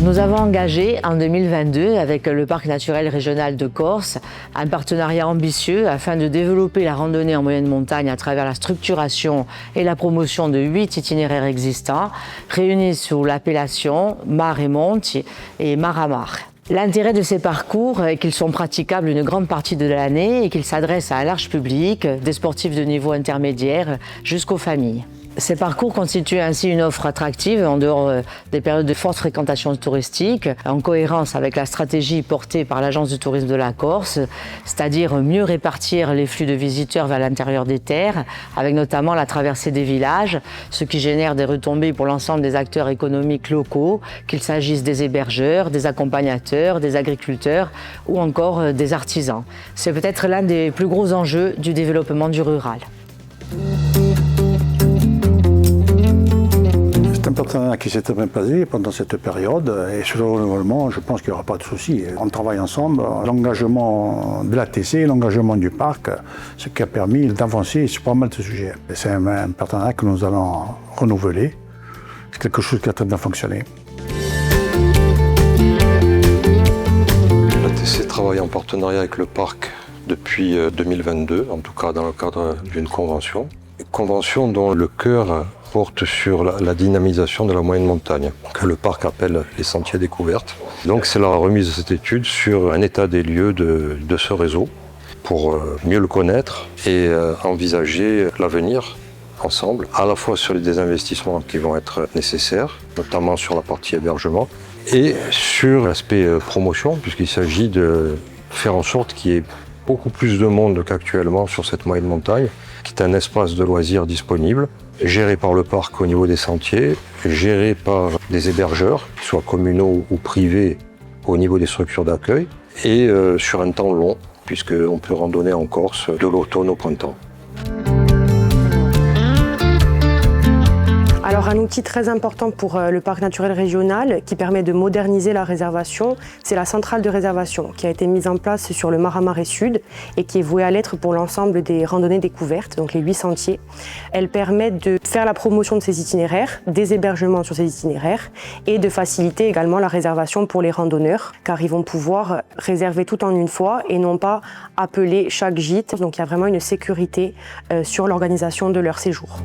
Nous avons engagé en 2022 avec le Parc naturel régional de Corse un partenariat ambitieux afin de développer la randonnée en moyenne montagne à travers la structuration et la promotion de 8 itinéraires existants réunis sous l'appellation Mare et Monti et Mar à Mar. L'intérêt de ces parcours est qu'ils sont praticables une grande partie de l'année et qu'ils s'adressent à un large public, des sportifs de niveau intermédiaire jusqu'aux familles. Ces parcours constituent ainsi une offre attractive en dehors des périodes de forte fréquentation touristique, en cohérence avec la stratégie portée par l'Agence du tourisme de la Corse, c'est-à-dire mieux répartir les flux de visiteurs vers l'intérieur des terres, avec notamment la traversée des villages, ce qui génère des retombées pour l'ensemble des acteurs économiques locaux, qu'il s'agisse des hébergeurs, des accompagnateurs, des agriculteurs ou encore des artisans. C'est peut-être l'un des plus gros enjeux du développement du rural. C'est un partenariat qui s'est très bien passé pendant cette période et sur le renouvellement, je pense qu'il n'y aura pas de souci. On travaille ensemble, l'engagement de l'ATC, l'engagement du parc, ce qui a permis d'avancer sur pas mal de sujets. C'est un partenariat que nous allons renouveler. C'est quelque chose qui a très bien fonctionné. L'ATC travaille en partenariat avec le parc depuis 2022, en tout cas dans le cadre d'une convention. Convention dont le cœur porte sur la dynamisation de la moyenne montagne, que le parc appelle les sentiers découvertes. Donc c'est la remise de cette étude sur un état des lieux de ce réseau pour mieux le connaître et envisager l'avenir ensemble, à la fois sur les désinvestissements qui vont être nécessaires, notamment sur la partie hébergement, et sur l'aspect promotion, puisqu'il s'agit de faire en sorte qu'il y ait beaucoup plus de monde qu'actuellement sur cette moyenne montagne, qui est un espace de loisirs disponible, géré par le parc au niveau des sentiers, géré par des hébergeurs, soit communaux ou privés au niveau des structures d'accueil, et sur un temps long, puisqu'on peut randonner en Corse de l'automne au printemps. Alors un outil très important pour le parc naturel régional qui permet de moderniser la réservation, c'est la centrale de réservation qui a été mise en place sur le Mar à Mar Sud et qui est vouée à l'être pour l'ensemble des randonnées découvertes, donc les 8 sentiers. Elle permet de faire la promotion de ces itinéraires, des hébergements sur ces itinéraires et de faciliter également la réservation pour les randonneurs car ils vont pouvoir réserver tout en une fois et non pas appeler chaque gîte. Donc il y a vraiment une sécurité sur l'organisation de leur séjour.